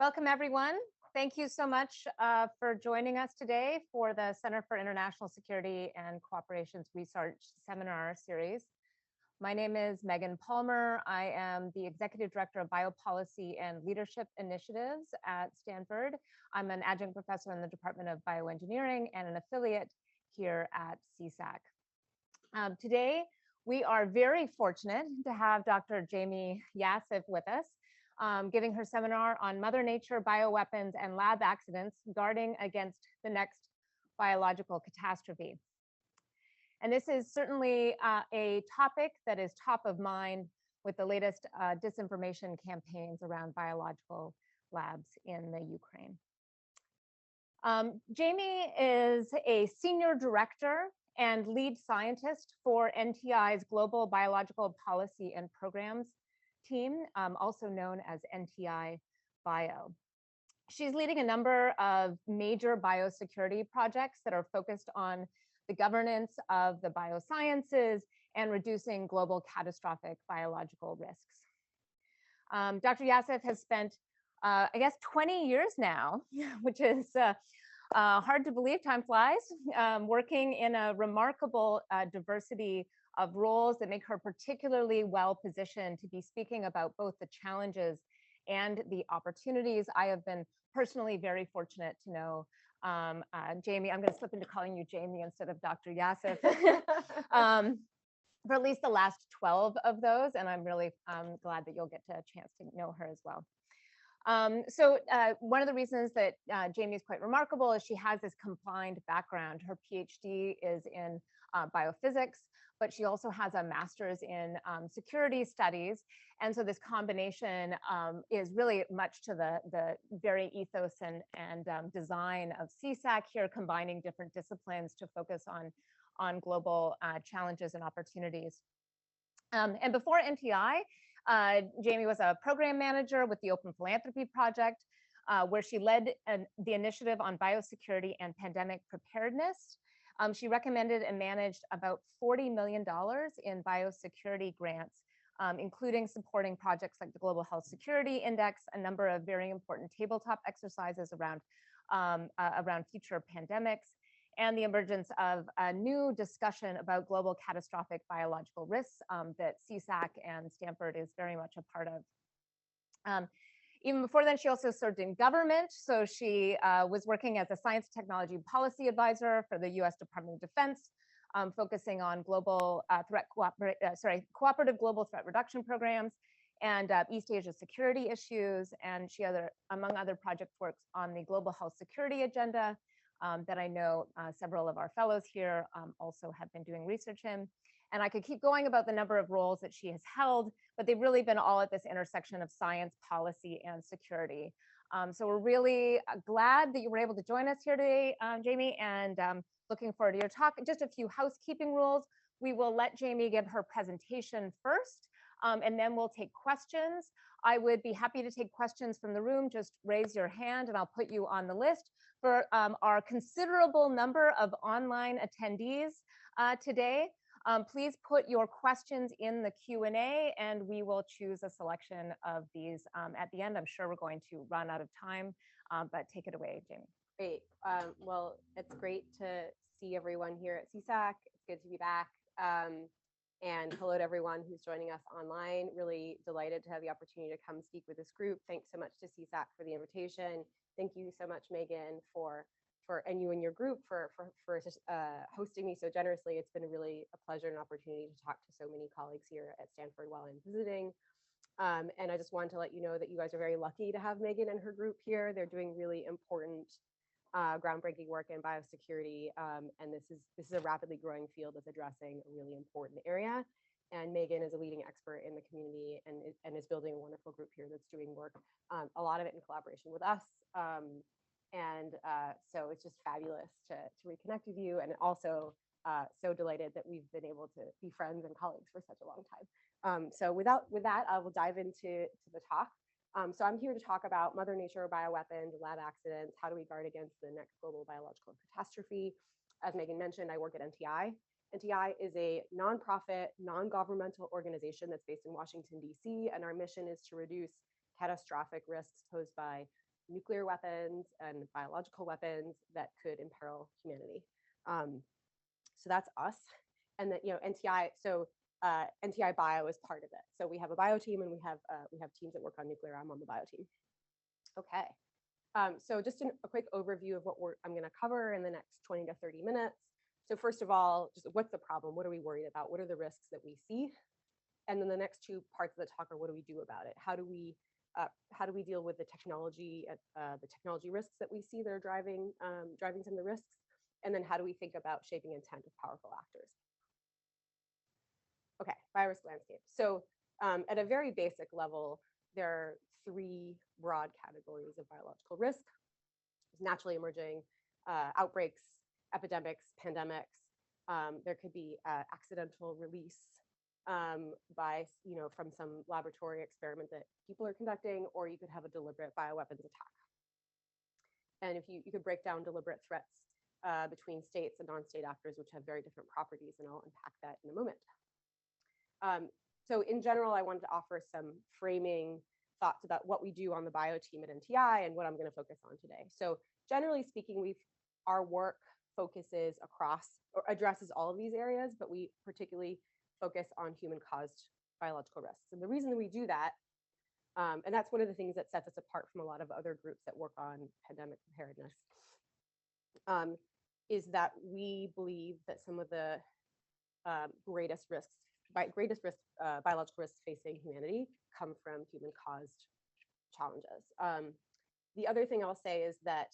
Welcome, everyone. Thank you so much for joining us today for the Center for International Security and Cooperation's Research Seminar Series. My name is Megan Palmer. I am the Executive Director of Biopolicy and Leadership Initiatives at Stanford. I'm an adjunct professor in the Department of Bioengineering and an affiliate here at CSAC. Today, we are very fortunate to have Dr. Jamie Yasif with us, giving her seminar on Mother Nature, bioweapons, and lab accidents, guarding against the next biological catastrophe. And this is certainly a topic that is top of mind with the latest disinformation campaigns around biological labs in the Ukraine. Jamie is a senior director and lead scientist for NTI's Global Biological Policy and Programs team, also known as NTI Bio. She's leading a number of major biosecurity projects that are focused on the governance of the biosciences and reducing global catastrophic biological risks. Dr. Yasif has spent, I guess, 20 years now, which is hard to believe, time flies, working in a remarkable diversity of roles that make her particularly well positioned to be speaking about both the challenges and the opportunities. I have been personally very fortunate to know Jamie. I'm going to slip into calling you Jamie instead of Dr. Yasif for at least the last 12 of those, and I'm really glad that you'll get a chance to know her as well. One of the reasons that Jamie is quite remarkable is she has this combined background. Her PhD is in biophysics, but she also has a master's in security studies. And so this combination is really much to the very ethos and design of CSAC here, combining different disciplines to focus on global challenges and opportunities. And before NTI, Jamie was a program manager with the Open Philanthropy Project, where she led the initiative on biosecurity and pandemic preparedness. She recommended and managed about $40 million in biosecurity grants, including supporting projects like the Global Health Security Index, a number of very important tabletop exercises around future pandemics, and the emergence of a new discussion about global catastrophic biological risks that CSAC and Stanford is very much a part of. Even before then, she also served in government. So she was working as a science technology policy advisor for the US Department of Defense, focusing on global cooperative global threat reduction programs and East Asia security issues. And she among other project works on the global health security agenda that I know several of our fellows here also have been doing research in. And I could keep going about the number of roles that she has held, but they've really been all at this intersection of science, policy, and security. So we're really glad that you were able to join us here today, Jamie, and looking forward to your talk. Just a few housekeeping rules. We will let Jamie give her presentation first, and then we'll take questions. I would be happy to take questions from the room. Just raise your hand and I'll put you on the list. For our considerable number of online attendees today, please put your questions in the Q&A and we will choose a selection of these at the end. I'm sure we're going to run out of time, but take it away, Jamie. Great. Well, it's great to see everyone here at CSAC. It's good to be back. And hello to everyone who's joining us online. Really delighted to have the opportunity to come speak with this group. Thanks so much to CSAC for the invitation. Thank you so much, Megan, and you and your group for hosting me so generously. It's been really a pleasure and opportunity to talk to so many colleagues here at Stanford while I'm visiting. And I just wanted to let you know that you guys are very lucky to have Megan and her group here. They're doing really important groundbreaking work in biosecurity, and this is a rapidly growing field that's addressing a really important area. And Megan is a leading expert in the community and is building a wonderful group here that's doing work, a lot of it in collaboration with us. So it's just fabulous to reconnect with you, and also so delighted that we've been able to be friends and colleagues for such a long time. So with that, I will dive into the talk. So I'm here to talk about Mother Nature, bioweapons, lab accidents. How do we guard against the next global biological catastrophe? As Megan mentioned, I work at NTI. NTI is a nonprofit, non-governmental organization that's based in Washington, D.C., and our mission is to reduce catastrophic risks posed by nuclear weapons and biological weapons that could imperil humanity. So that's us. And that, NTI, so NTI Bio is part of it. So we have a bio team, and we have teams that work on nuclear. I'm on the bio team. Okay. So just a quick overview of what I'm going to cover in the next 20 to 30 minutes. So first of all, just what's the problem? What are we worried about? What are the risks that we see? And then the next two parts of the talk are what do we do about it? How do we deal with the technology risks that we see that are driving some of the risks? And then how do we think about shaping intent of powerful actors? Okay, biorisk landscape. So at a very basic level, there are three broad categories of biological risk. There's naturally emerging outbreaks, epidemics, pandemics. There could be accidental release from some laboratory experiment that people are conducting, or you could have a deliberate bioweapons attack. And if you could break down deliberate threats between states and non-state actors, which have very different properties, and I'll unpack that in a moment. So in general, I wanted to offer some framing thoughts about what we do on the bio team at NTI and what I'm going to focus on today. So generally speaking, our work focuses across or addresses all of these areas, but we particularly focus on human-caused biological risks. And the reason that we do that, and that's one of the things that sets us apart from a lot of other groups that work on pandemic preparedness, is that we believe that some of the greatest biological risks facing humanity come from human-caused challenges. The other thing I'll say is that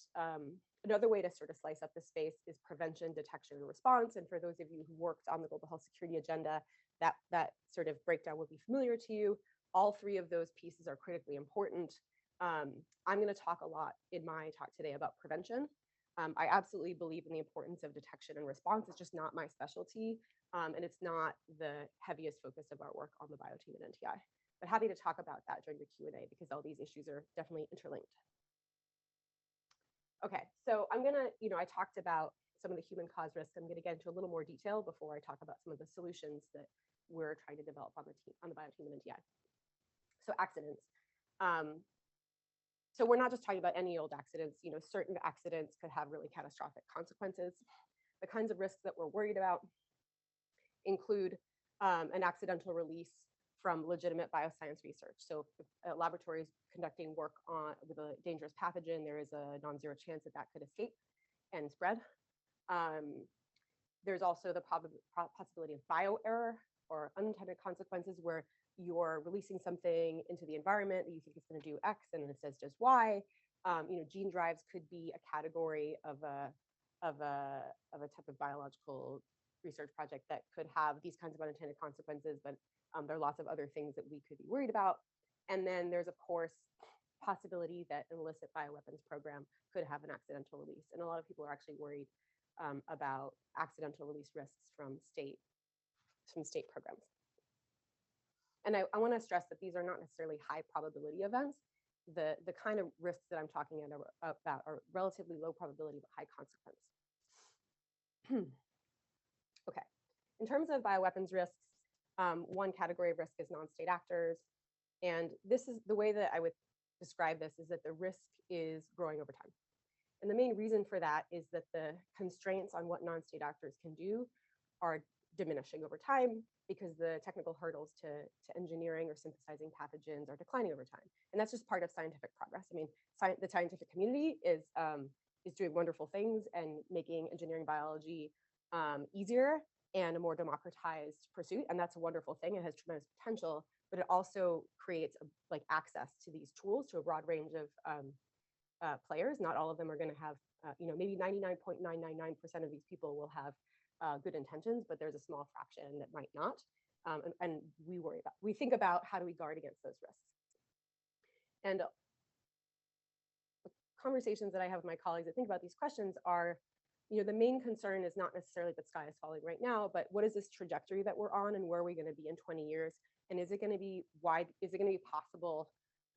another way to sort of slice up the space is prevention, detection, and response. And for those of you who worked on the global health security agenda, that sort of breakdown will be familiar to you. All three of those pieces are critically important. I'm going to talk a lot in my talk today about prevention. I absolutely believe in the importance of detection and response. It's just not my specialty, and it's not the heaviest focus of our work on the bio team at NTI. But happy to talk about that during the Q&A because all these issues are definitely interlinked. Okay, so I'm gonna, I talked about some of the human cause risks. I'm gonna get into a little more detail before I talk about some of the solutions that we're trying to develop on the bio team at NTI. So accidents. So we're not just talking about any old accidents. Certain accidents could have really catastrophic consequences. The kinds of risks that we're worried about include an accidental release from legitimate bioscience research. So if a laboratory is conducting work with a dangerous pathogen, there is a non-zero chance that could escape and spread. There's also the possibility of bioerror or unintended consequences where you're releasing something into the environment that you think is going to do X and then it says just Y. Gene drives could be a category of a type of biological research project that could have these kinds of unintended consequences, but there are lots of other things that we could be worried about. And then there's, of course, possibility that an illicit bioweapons program could have an accidental release. And a lot of people are actually worried about accidental release risks from state programs. And I want to stress that these are not necessarily high probability events. The kind of risks that I'm talking about are relatively low probability but high consequence. Okay, in terms of bioweapons risks, one category of risk is non-state actors. And this is the way that I would describe this is that the risk is growing over time. And the main reason for that is that the constraints on what non-state actors can do are diminishing over time because the technical hurdles to engineering or synthesizing pathogens are declining over time. And that's just part of scientific progress. I mean, the scientific community is doing wonderful things and making engineering biology easier and a more democratized pursuit. And that's a wonderful thing. It has tremendous potential, but it also creates access to these tools to a broad range of players. Not all of them are going to have, maybe 99.999% of these people will have good intentions, but there's a small fraction that might not. And we think about how do we guard against those risks. And the conversations that I have with my colleagues that think about these questions are, the main concern is not necessarily that sky is falling right now, but what is this trajectory that we're on and where are we going to be in 20 years? And is it going to be possible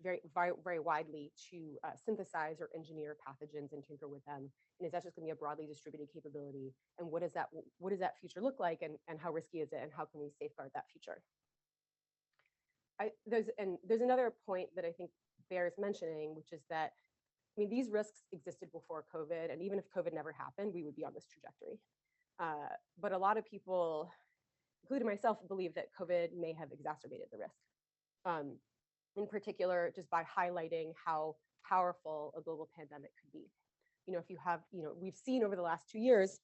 very, very, very widely to synthesize or engineer pathogens and tinker with them? And is that just going to be a broadly distributed capability? And what does that future look like? And how risky is it? And how can we safeguard that future? There's another point that I think bears mentioning, which is that I mean, these risks existed before COVID, and even if COVID never happened, we would be on this trajectory. But a lot of people, including myself, believe that COVID may have exacerbated the risk. In particular, just by highlighting how powerful a global pandemic could be. You know, if you have, you know, we've seen over the last 2 years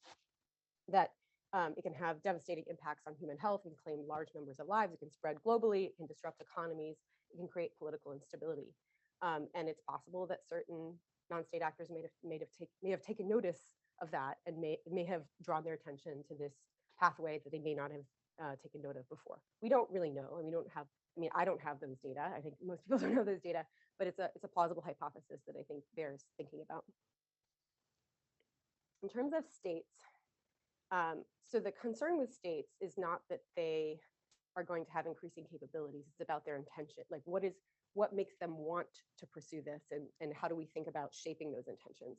that it can have devastating impacts on human health. It can claim large numbers of lives. It can spread globally. It can disrupt economies. It can create political instability. And it's possible that certain non-state actors may have taken notice of that and may have drawn their attention to this pathway that they may not have taken note of before. We don't really know, and we don't have. I mean, I don't have those data. I think most people don't know those data, but it's a plausible hypothesis that I think bears thinking about. In terms of states, so the concern with states is not that they are going to have increasing capabilities. It's about their intention. Like what makes them want to pursue this, and how do we think about shaping those intentions?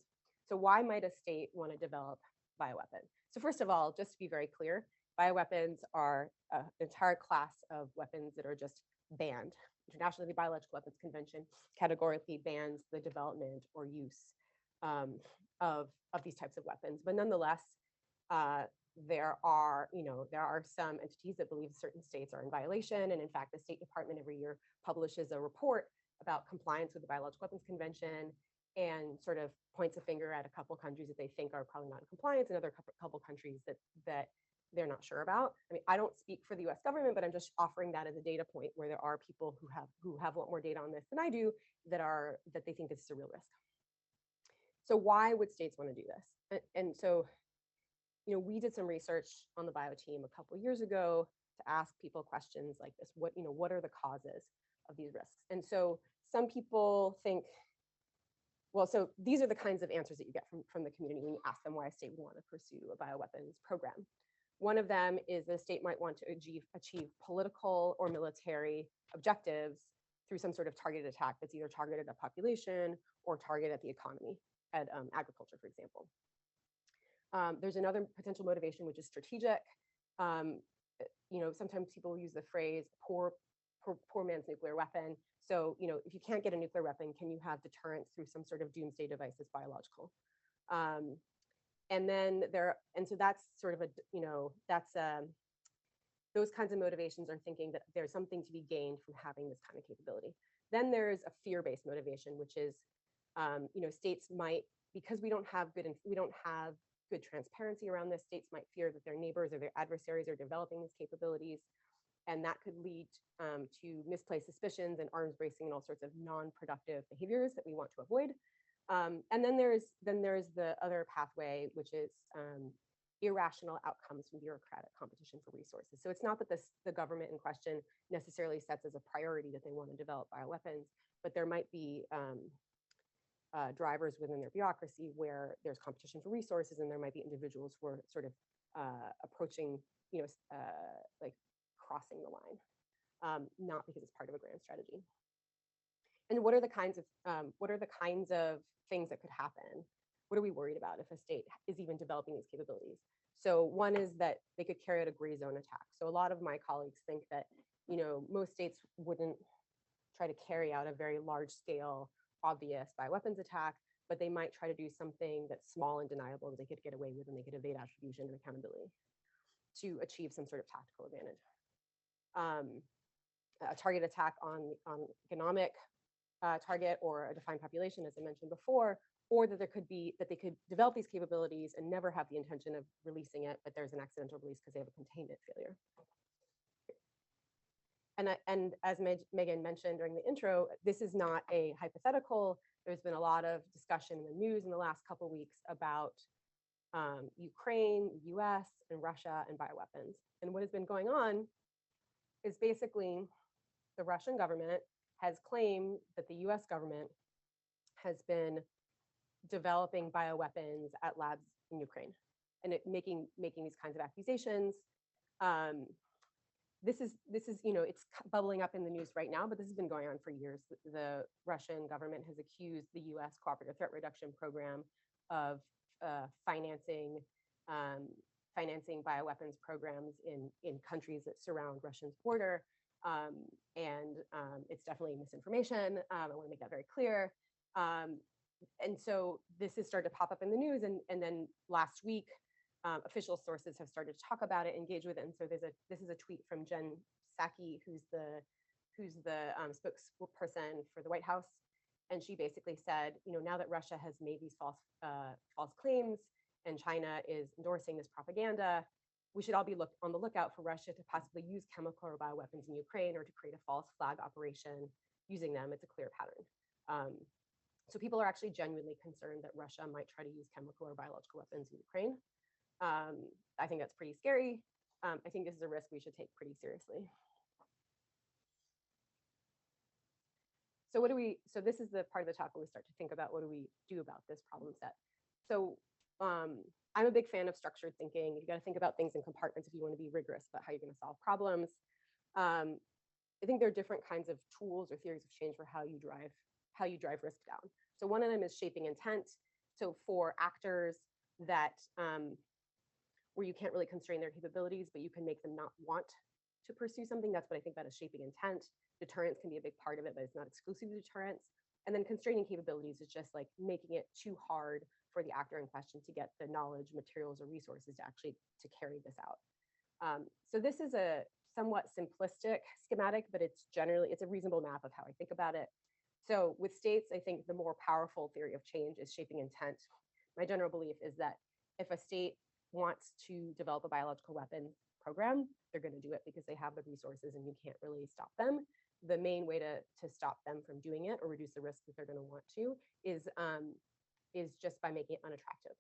So why might a state want to develop bioweapons? So first of all, just to be very clear, bioweapons are an entire class of weapons that are just banned. Internationally, the Biological Weapons Convention categorically bans the development or use of these types of weapons. But nonetheless, there are some entities that believe certain states are in violation. And in fact, the State Department every year publishes a report about compliance with the Biological Weapons Convention and sort of points a finger at a couple countries that they think are probably not in compliance, and other couple countries that they're not sure about. I mean, I don't speak for the US government, but I'm just offering that as a data point where there are people who have a lot more data on this than I do that they think this is a real risk. So why would states want to do this? And so, you know, we did some research on the bio team a couple of years ago to ask people questions like this. What are the causes of these risks? And so some people think, well, so these are the kinds of answers that you get from the community when you ask them why a state would want to pursue a bioweapons program. One of them is the state might want to achieve political or military objectives through some sort of targeted attack that's either targeted at population or targeted at the economy, at agriculture, for example. There's another potential motivation, which is strategic. You know, sometimes people use the phrase poor man's nuclear weapon. So, you know, if you can't get a nuclear weapon, can you have deterrence through some sort of doomsday device that's biological? And so that's sort of those kinds of motivations are thinking that there's something to be gained from having this kind of capability. Then there's a fear-based motivation, which is, you know, states might, because we don't have good transparency around this, states might fear that their neighbors or their adversaries are developing these capabilities, and that could lead to misplaced suspicions and arms bracing and all sorts of non-productive behaviors that we want to avoid. And then there's the other pathway, which is irrational outcomes from bureaucratic competition for resources. So it's not that the government in question necessarily sets as a priority that they want to develop bioweapons, but there might be drivers within their bureaucracy where there's competition for resources, and there might be individuals who are sort of approaching, you know, like crossing the line, not because it's part of a grand strategy. And what are the kinds of things that could happen? What are we worried about if a state is even developing these capabilities? So one is that they could carry out a gray zone attack. So a lot of my colleagues think that, you know, most states wouldn't try to carry out a very large scale, obvious bioweapons attack, but they might try to do something that's small and deniable that they could get away with, and they could evade attribution and accountability to achieve some sort of tactical advantage. A target attack on economic target or a defined population, as I mentioned before, or that they could develop these capabilities and never have the intention of releasing it, but there's an accidental release because they have a containment failure. And as Megan mentioned during the intro, this is not a hypothetical. There's been a lot of discussion in the news in the last couple of weeks about Ukraine, US, and Russia and bioweapons. And what has been going on is basically the Russian government has claimed that the US government has been developing bioweapons at labs in Ukraine and making these kinds of accusations. This is, you know, it's bubbling up in the news right now, but this has been going on for years. The Russian government has accused the US Cooperative Threat Reduction Program of financing bioweapons programs in countries that surround Russia's border. And it's definitely misinformation. I want to make that very clear. and so this has started to pop up in the news, and then last week, official sources have started to talk about it, engage with it. And so this is a tweet from Jen Psaki, who's the spokesperson for the White House, and she basically said, now that Russia has made these false claims and China is endorsing this propaganda, we should all be on the lookout for Russia to possibly use chemical or bioweapons in Ukraine, or to create a false flag operation using them. It's a clear pattern. So people are actually genuinely concerned that Russia might try to use chemical or biological weapons in Ukraine. I think that's pretty scary. I think this is a risk we should take pretty seriously. So this is the part of the talk where we start to think about what do we do about this problem set. So I'm a big fan of structured thinking. You got to think about things in compartments if you want to be rigorous about how you're going to solve problems. I think there are different kinds of tools or theories of change for how you drive risk down. So one of them is shaping intent. So for actors that where you can't really constrain their capabilities, but you can make them not want to pursue something, that's what I think about as shaping intent. Deterrence can be a big part of it, but it's not exclusively deterrence. And then constraining capabilities is just like making it too hard for the actor in question to get the knowledge, materials, or resources to actually carry this out. So this is a somewhat simplistic schematic, but it's a reasonable map of how I think about it. So with states, I think the more powerful theory of change is shaping intent. My general belief is that if a state wants to develop a biological weapon program, they're going to do it because they have the resources and you can't really stop them. The main way to stop them from doing it or reduce the risk that they're going to want to is just by making it unattractive,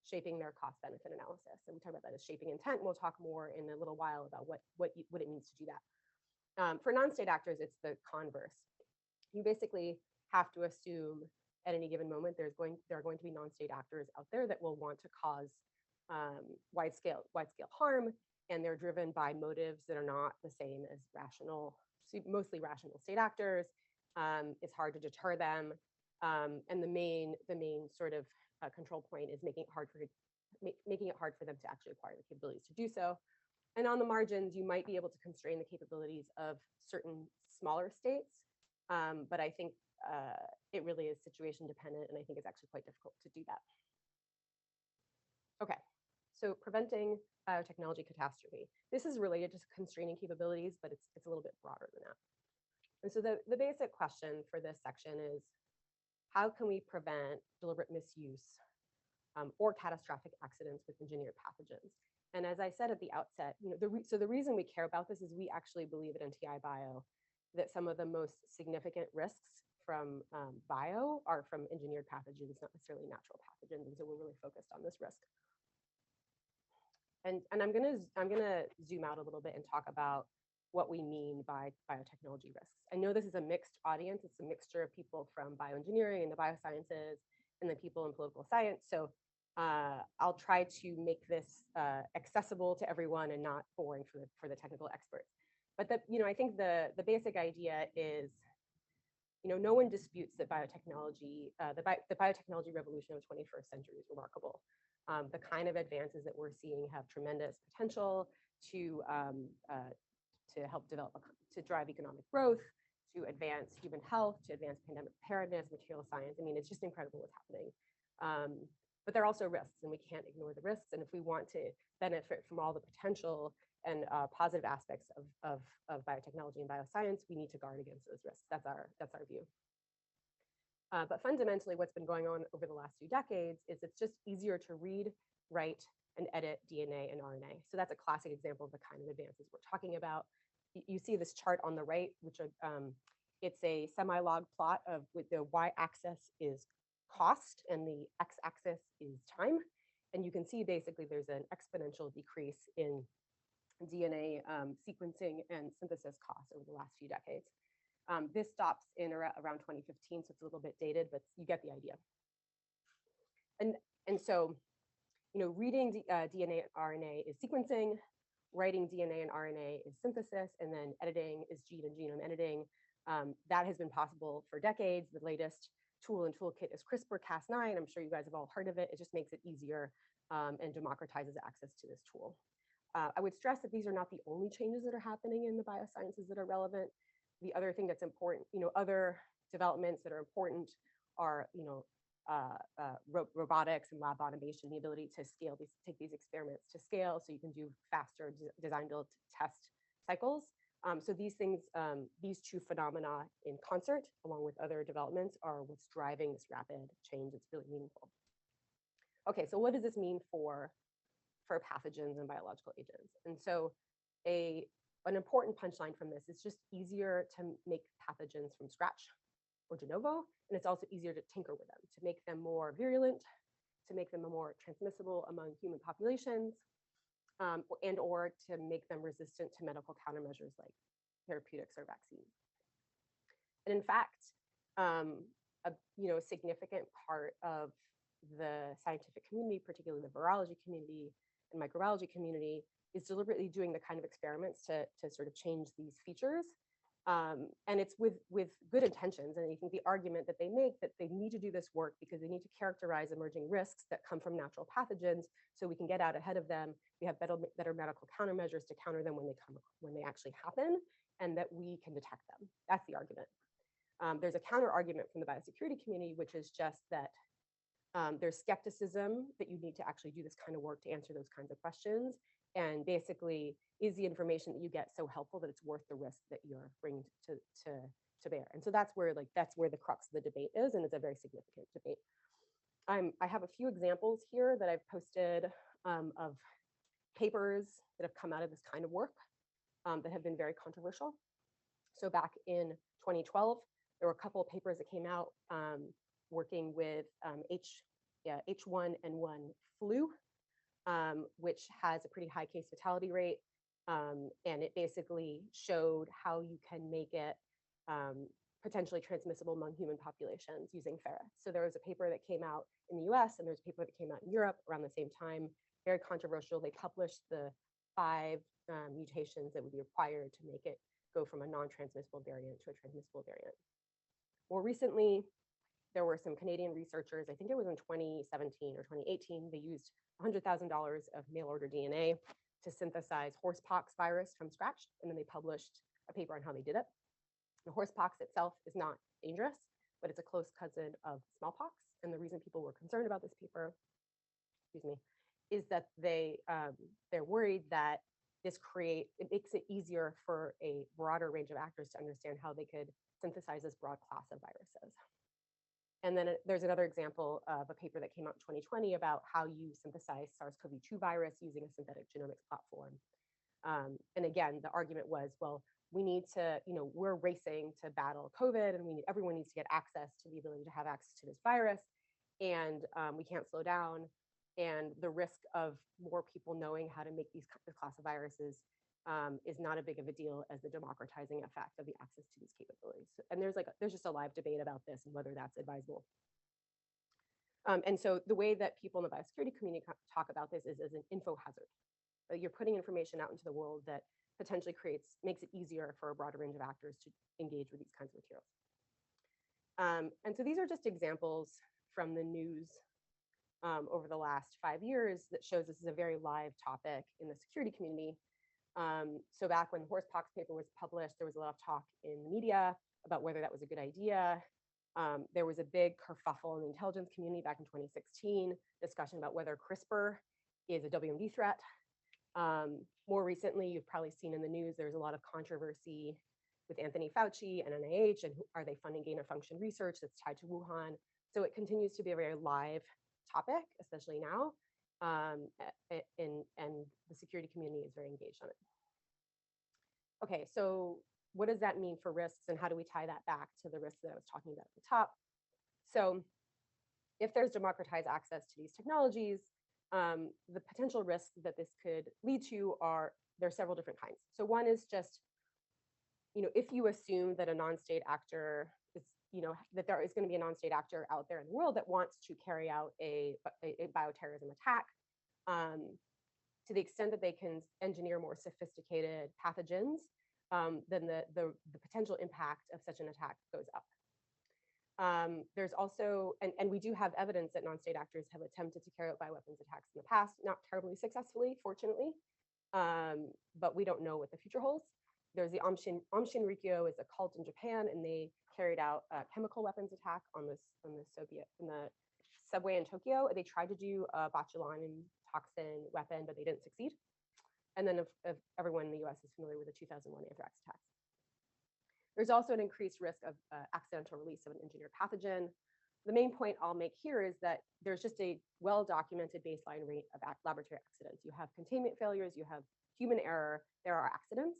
shaping their cost-benefit analysis. And we talk about that as shaping intent. We'll talk more in a little while about what it means to do that. For non-state actors, it's the converse. You basically have to assume at any given moment there are going to be non-state actors out there that will want to cause wide-scale harm, and they're driven by motives that are not the same as mostly rational state actors. It's hard to deter them, and the main sort of control point is making it hard for them to actually acquire the capabilities to do so. And on the margins, you might be able to constrain the capabilities of certain smaller states, but I think it really is situation dependent, and I think it's actually quite difficult to do that. Okay, so preventing biotechnology catastrophe. This is related to constraining capabilities, but it's a little bit broader than that. And so the basic question for this section is, how can we prevent deliberate misuse or catastrophic accidents with engineered pathogens? And as I said at the outset, the reason we care about this is we actually believe at NTI Bio that some of the most significant risks from bio are from engineered pathogens, not necessarily natural pathogens. And so we're really focused on this risk. And I'm gonna zoom out a little bit and talk about what we mean by biotechnology risks. I know this is a mixed audience. It's a mixture of people from bioengineering and the biosciences, and then people in political science. So I'll try to make this accessible to everyone and not boring for the technical experts. But I think the basic idea is, no one disputes that biotechnology, the biotechnology revolution of the 21st century is remarkable. The kind of advances that we're seeing have tremendous potential to help to drive economic growth, to advance human health, to advance pandemic preparedness, material science. I mean, it's just incredible what's happening. But there are also risks, and we can't ignore the risks. And if we want to benefit from all the potential and positive aspects of biotechnology and bioscience, we need to guard against those risks. That's our view. But fundamentally, what's been going on over the last few decades is it's just easier to read, write, and edit DNA and RNA. So that's a classic example of the kind of advances we're talking about. You see this chart on the right, which it's a semi-log plot of with the y-axis is cost and the x-axis is time. And you can see basically there's an exponential decrease in DNA sequencing and synthesis costs over the last few decades. This stops in around 2015, so it's a little bit dated, but you get the idea. And so, reading DNA and RNA is sequencing, writing DNA and RNA is synthesis, and then editing is gene and genome editing. That has been possible for decades. The latest tool and toolkit is CRISPR-Cas9. I'm sure you guys have all heard of it. It just makes it easier and democratizes access to this tool. I would stress that these are not the only changes that are happening in the biosciences that are relevant. The other thing that's important, other developments that are important are, robotics and lab automation, the ability to scale these, take these experiments to scale, so you can do faster design build test cycles. So these things, these two phenomena in concert, along with other developments, are what's driving this rapid change. It's really meaningful. Okay, so what does this mean for pathogens and biological agents? And so an important punchline from this is just easier to make pathogens from scratch or de novo, and it's also easier to tinker with them, to make them more virulent, to make them more transmissible among human populations, and or to make them resistant to medical countermeasures like therapeutics or vaccines. And in fact, a significant part of the scientific community, particularly the virology community and microbiology community, is deliberately doing the kind of experiments to sort of change these features. And it's with good intentions. And I think the argument that they make that they need to do this work because they need to characterize emerging risks that come from natural pathogens so we can get out ahead of them. We have better medical countermeasures to counter them when they actually happen, and that we can detect them. That's the argument. There's a counter argument from the biosecurity community, which is just that there's skepticism that you need to actually do this kind of work to answer those kinds of questions. And basically, is the information that you get so helpful that it's worth the risk that you're bringing to bear? And so that's where the crux of the debate is, and it's a very significant debate. I have a few examples here that I've posted of papers that have come out of this kind of work that have been very controversial. So back in 2012, there were a couple of papers that came out working with H1N1 flu, which has a pretty high case fatality rate. And it basically showed how you can make it potentially transmissible among human populations using ferrets. So there was a paper that came out in the US and there's a paper that came out in Europe around the same time, very controversial. They published the 5 mutations that would be required to make it go from a non-transmissible variant to a transmissible variant. More recently, there were some Canadian researchers, I think it was in 2017 or 2018, they used $100,000 of mail order DNA to synthesize horsepox virus from scratch, and then they published a paper on how they did it. The horsepox itself is not dangerous, but it's a close cousin of smallpox. And the reason people were concerned about this paper, is that they're worried that it makes it easier for a broader range of actors to understand how they could synthesize this broad class of viruses. And then there's another example of a paper that came out in 2020 about how you synthesize SARS-CoV-2 virus using a synthetic genomics platform. And again, the argument was, well, we need to, we're racing to battle COVID, and everyone needs to get access to the ability to have access to this virus, and we can't slow down. And the risk of more people knowing how to make this class of viruses is not as big of a deal as the democratizing effect of the access to these capabilities. And there's just a live debate about this and whether that's advisable. And so the way that people in the biosecurity community talk about this is as an infohazard. You're putting information out into the world that potentially makes it easier for a broader range of actors to engage with these kinds of materials. And so these are just examples from the news over the last 5 years that shows this is a very live topic in the security community. So back when the horsepox paper was published, there was a lot of talk in the media about whether that was a good idea. There was a big kerfuffle in the intelligence community back in 2016, discussion about whether CRISPR is a WMD threat. More recently, you've probably seen in the news, there's a lot of controversy with Anthony Fauci and NIH, and are they funding gain of function research that's tied to Wuhan? So it continues to be a very live topic, especially now. And the security community is very engaged on it. Okay, so what does that mean for risks, and how do we tie that back to the risks that I was talking about at the top? So if there's democratized access to these technologies, the potential risks that this could lead to there are several different kinds. So one is just, if you assume that a non-state actor is, that there is going to be a non-state actor out there in the world that wants to carry out a bioterrorism attack, to the extent that they can engineer more sophisticated pathogens, then the potential impact of such an attack goes up. There's also, and we do have evidence that non-state actors have attempted to carry out bioweapons attacks in the past, not terribly successfully, fortunately, but we don't know what the future holds. There's the Shinrikyo is a cult in Japan, and they carried out a chemical weapons attack on the subway in Tokyo, they tried to do a botulinum toxin weapon, but they didn't succeed. And then if everyone in the US is familiar with the 2001 anthrax attacks. There's also an increased risk of accidental release of an engineered pathogen. The main point I'll make here is that there's just a well-documented baseline rate of laboratory accidents. You have containment failures, you have human error, there are accidents.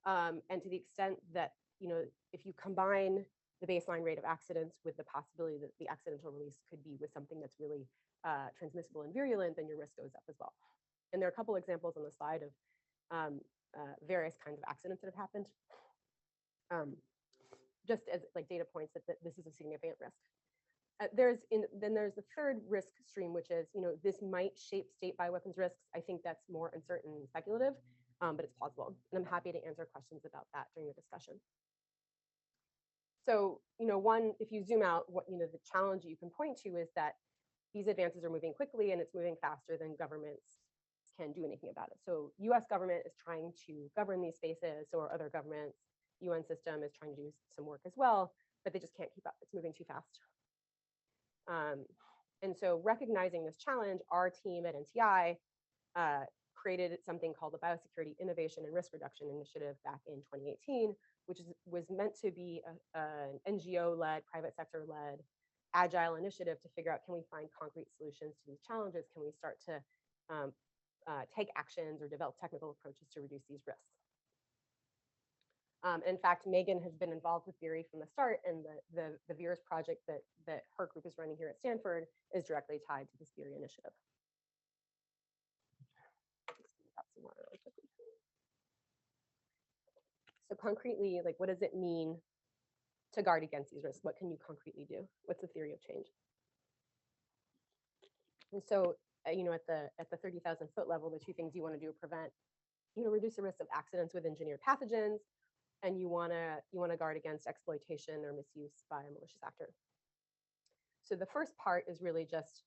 And to the extent that, if you combine the baseline rate of accidents with the possibility that the accidental release could be with something that's really transmissible and virulent, then your risk goes up as well. And there are a couple examples on the slide of various kinds of accidents that have happened. Just as like data points that this is a significant risk. Then there's the third risk stream, which is, this might shape state bioweapons risks. I think that's more uncertain and speculative, but it's plausible. And I'm happy to answer questions about that during the discussion. So, if you zoom out, the challenge you can point to is that these advances are moving quickly and it's moving faster than governments can do anything about it. So US government is trying to govern these spaces, or other governments, UN system is trying to do some work as well, but they just can't keep up. It's moving too fast. And so recognizing this challenge, our team at NTI created something called the Biosecurity Innovation and Risk Reduction Initiative back in 2018, which was meant to be an NGO-led, private sector-led, agile initiative to figure out, can we find concrete solutions to these challenges? Can we start to take actions or develop technical approaches to reduce these risks? In fact, Megan has been involved with BERI from the start, and the VIRS project that her group is running here at Stanford is directly tied to this BERI initiative. So concretely, what does it mean to guard against these risks? What can you concretely do? What's the theory of change? And so, at the 30,000 foot level, the two things you want to do are prevent, reduce the risk of accidents with engineered pathogens, and you want to guard against exploitation or misuse by a malicious actor. So the first part is really just,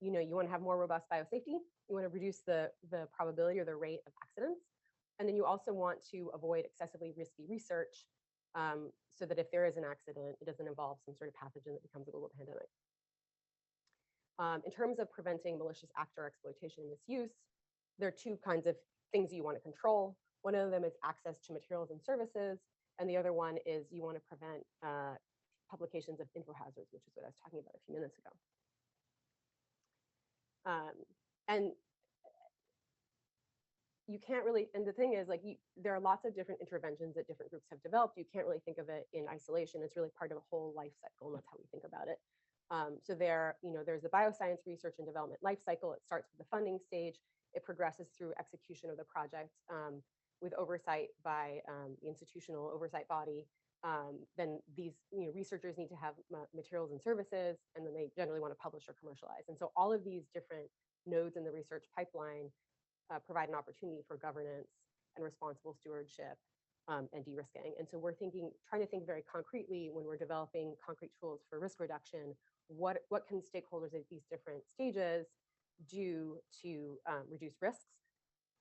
you want to have more robust biosafety. You want to reduce the probability or the rate of accidents. And then you also want to avoid excessively risky research, so that if there is an accident, it doesn't involve some sort of pathogen that becomes a global pandemic. In terms of preventing malicious actor exploitation and misuse, there are two kinds of things you want to control. One of them is access to materials and services, and the other one is you want to prevent publications of infohazards, which is what I was talking about a few minutes ago. And you can't really, and the thing is, there are lots of different interventions that different groups have developed. You can't really think of it in isolation. It's really part of a whole life cycle, and that's how we think about it. So there's the bioscience research and development life cycle. It starts with the funding stage. It progresses through execution of the project with oversight by the institutional oversight body. Then these researchers need to have materials and services, and then they generally want to publish or commercialize. And so all of these different nodes in the research pipeline provide an opportunity for governance and responsible stewardship and de-risking. And so we're trying to think very concretely when we're developing concrete tools for risk reduction. What can stakeholders at these different stages do to reduce risks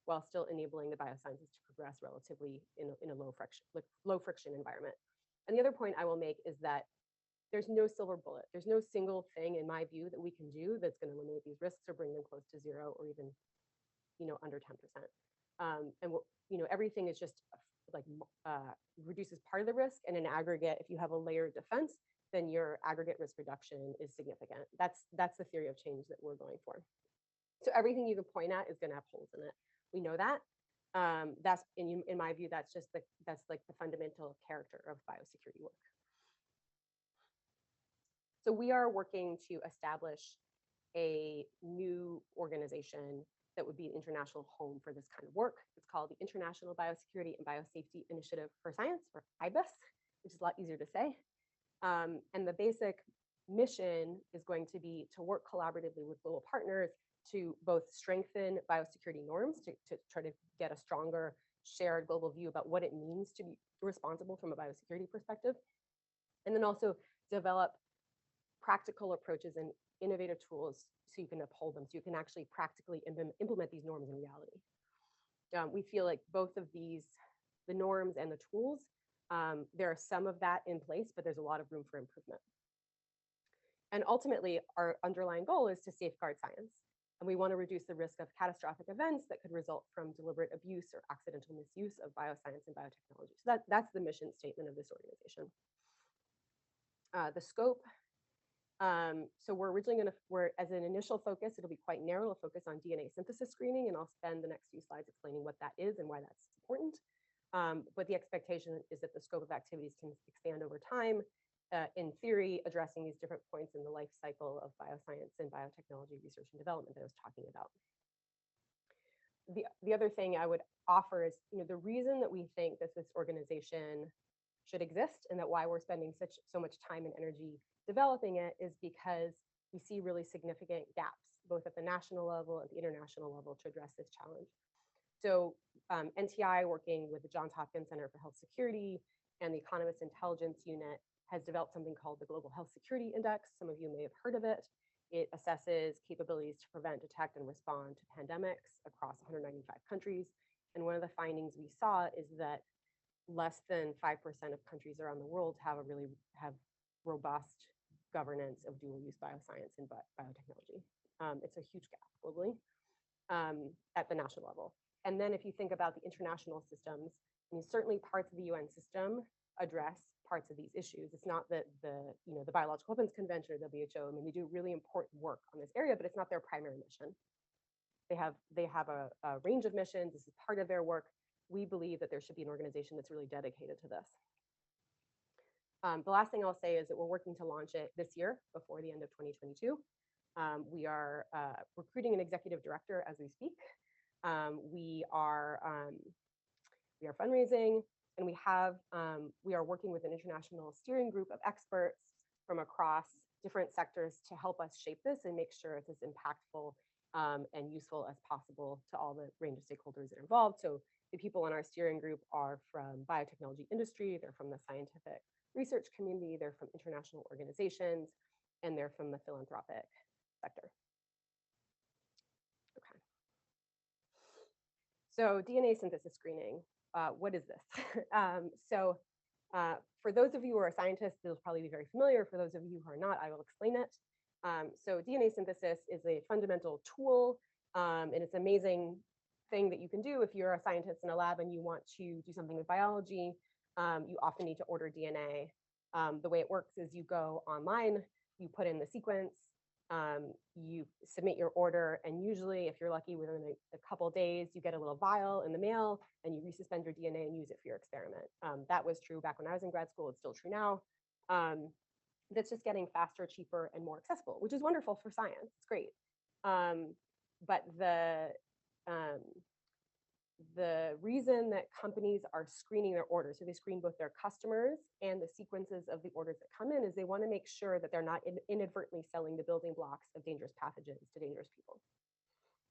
while still enabling the biosciences to progress relatively in a low friction environment? And the other point I will make is that there's no silver bullet. There's no single thing, in my view, that we can do that's going to eliminate these risks or bring them close to zero or even, under 10%. And everything is just reduces part of the risk, and in aggregate, if you have a layered defense, then your aggregate risk reduction is significant. That's the theory of change that we're going for. So everything you can point at is going to have holes in it. We know that. That's in my view, that's like the fundamental character of biosecurity work. So we are working to establish a new organization that would be an international home for this kind of work. It's called the International Biosecurity and Biosafety Initiative for Science, or IBIS, which is a lot easier to say. And the basic mission is going to be to work collaboratively with global partners to both strengthen biosecurity norms, to try to get a stronger shared global view about what it means to be responsible from a biosecurity perspective, and then also develop practical approaches and innovative tools so you can uphold them, so you can actually practically implement these norms in reality. We feel like both of these, the norms and the tools, there are some of that in place, but there's a lot of room for improvement. And ultimately, our underlying goal is to safeguard science. And we want to reduce the risk of catastrophic events that could result from deliberate abuse or accidental misuse of bioscience and biotechnology. So that's the mission statement of this organization. The scope. So we're originally as an initial focus, it'll be quite narrow. We'll focus on DNA synthesis screening, and I'll spend the next few slides explaining what that is and why that's important. But the expectation is that the scope of activities can expand over time, in theory, addressing these different points in the life cycle of bioscience and biotechnology research and development that I was talking about. The other thing I would offer is, the reason that we think that this organization should exist and that why we're spending so much time and energy developing it is because we see really significant gaps, both at the national level and the international level, to address this challenge. So NTI, working with the Johns Hopkins Center for Health Security and the Economist Intelligence Unit, has developed something called the Global Health Security Index. Some of you may have heard of it. It assesses capabilities to prevent, detect, and respond to pandemics across 195 countries. And one of the findings we saw is that less than 5% of countries around the world have robust governance of dual-use bioscience and biotechnology. It's a huge gap globally at the national level. And then if you think about the international systems, certainly parts of the UN system address parts of these issues. It's not that the Biological Weapons Convention or WHO, they do really important work on this area, but it's not their primary mission. They have a range of missions. This is part of their work. We believe that there should be an organization that's really dedicated to this. The last thing I'll say is that we're working to launch it this year before the end of 2022. We are recruiting an executive director as we speak. We are fundraising, and we are working with an international steering group of experts from across different sectors to help us shape this and make sure it's as impactful and useful as possible to all the range of stakeholders that are involved. So the people in our steering group are from biotechnology industry, they're from the scientific research community, they're from international organizations, and they're from the philanthropic sector. Okay. So DNA synthesis screening, what is this? For those of you who are scientists, this will probably be very familiar. For those of you who are not, I will explain it. So DNA synthesis is a fundamental tool, and it's an amazing thing that you can do if you're a scientist in a lab and you want to do something with biology. You often need to order DNA. The way it works is you go online, you put in the sequence, you submit your order, and usually, if you're lucky, within a couple days, you get a little vial in the mail, and you resuspend your DNA and use it for your experiment. That was true back when I was in grad school. It's still true now. That's just getting faster, cheaper, and more accessible, which is wonderful for science. It's great. But the reason that companies are screening their orders, so they screen both their customers and the sequences of the orders that come in, is they want to make sure that they're not inadvertently selling the building blocks of dangerous pathogens to dangerous people.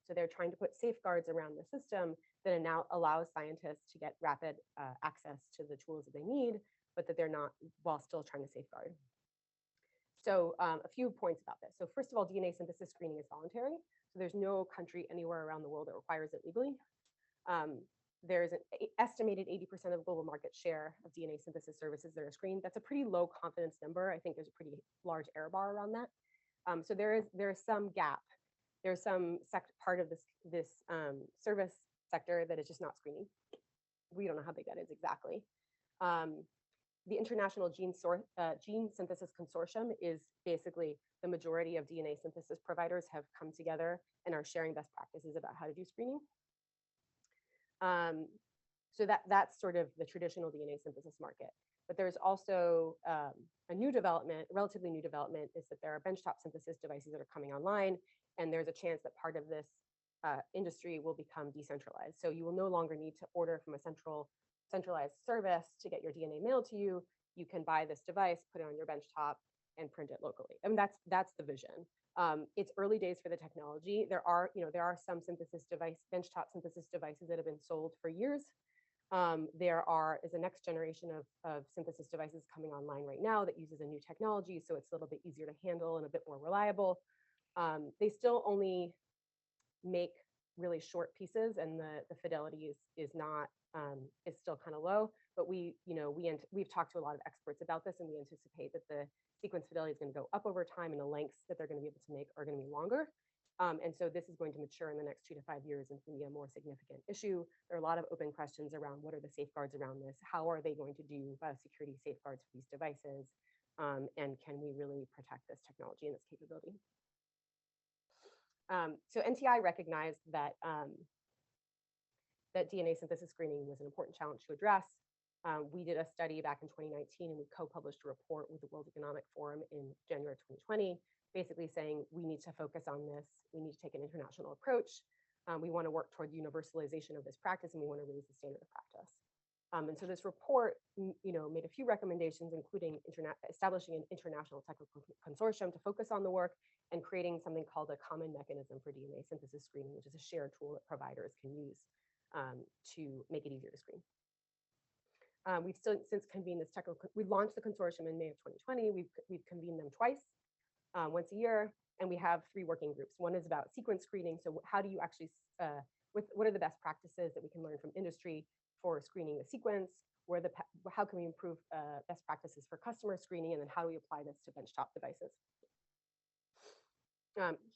So they're trying to put safeguards around the system that now allows scientists to get rapid access to the tools that they need, but that they're not, while still trying to safeguard. So a few points about this. So first of all, DNA synthesis screening is voluntary. So there's no country anywhere around the world that requires it legally. There's an estimated 80% of global market share of DNA synthesis services that are screened. That's a pretty low confidence number. I think there's a pretty large error bar around that. So there is some gap. There's some part of this service sector that is just not screening. We don't know how big that is exactly. The International Gene Synthesis Consortium is basically the majority of DNA synthesis providers have come together and are sharing best practices about how to do screening. So that's sort of the traditional DNA synthesis market. But there's also a new development, relatively new development, is that there are benchtop synthesis devices that are coming online, and there's a chance that part of this industry will become decentralized. So you will no longer need to order from a centralized service to get your DNA mailed to you. You can buy this device, put it on your benchtop, and print it locally. I mean, that's the vision. It's early days for the technology. There are some benchtop synthesis devices that have been sold for years. There is a next generation of synthesis devices coming online right now that uses a new technology, so it's a little bit easier to handle and a bit more reliable. They still only make really short pieces, and the fidelity is not is still kind of low, but we've talked to a lot of experts about this, and we anticipate that the sequence fidelity is going to go up over time, and the lengths that they're going to be able to make are going to be longer. And so this is going to mature in the next 2 to 5 years and be a more significant issue. There are a lot of open questions around what are the safeguards around this? How are they going to do biosecurity safeguards for these devices? And can we really protect this technology and its capability? So NTI recognized that that DNA synthesis screening was an important challenge to address. We did a study back in 2019, and we co-published a report with the World Economic Forum in January 2020, basically saying we need to focus on this. We need to take an international approach. We want to work toward the universalization of this practice, and we want to raise the standard of practice. And so this report, made a few recommendations, including establishing an international technical consortium to focus on the work and creating something called a common mechanism for DNA synthesis screening, which is a shared tool that providers can use to make it easier to screen. We've since convened this we launched the consortium in May of 2020. We've convened them twice, once a year, and we have 3 working groups. One is about sequence screening. So how do you actually, what are the best practices that we can learn from industry for screening the sequence? How can we improve best practices for customer screening? And then how do we apply this to benchtop devices?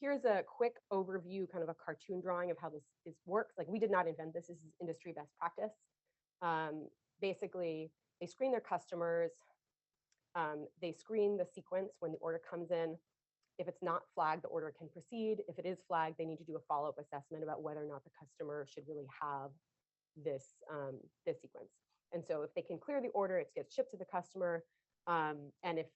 Here's a quick overview, kind of a cartoon drawing of how this works. Like, we did not invent this. This is industry best practice. Basically, they screen their customers. They screen the sequence when the order comes in. If it's not flagged, the order can proceed. If it is flagged, they need to do a follow-up assessment about whether or not the customer should really have this sequence. And so if they can clear the order, it gets shipped to the customer. And if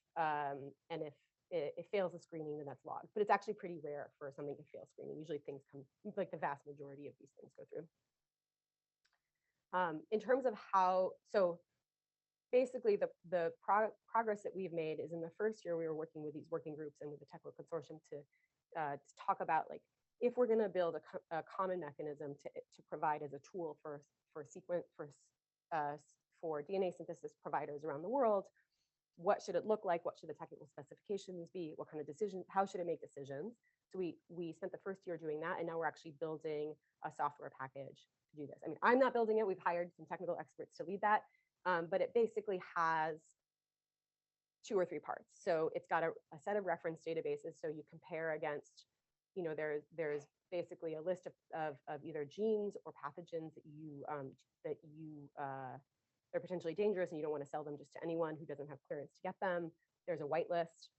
it fails the screening, then that's logged. But it's actually pretty rare for something to fail screening. Usually things come, like the vast majority of these things go through. In terms of how, so basically the progress that we've made is in the first year we were working with these working groups and with the technical consortium to talk about, like, if we're going to build a common mechanism to provide as a tool for DNA synthesis providers around the world, what should it look like? What should the technical specifications be? What kind of decisions? How should it make decisions? So we spent the first year doing that, and now we're actually building a software package to do this. I mean, I'm not building it. We've hired some technical experts to lead that, but it basically has 2 or 3 parts. So it's got a set of reference databases. So you compare against, there's basically a list of either genes or pathogens that they're potentially dangerous and you don't want to sell them just to anyone who doesn't have clearance to get them. There's a whitelist.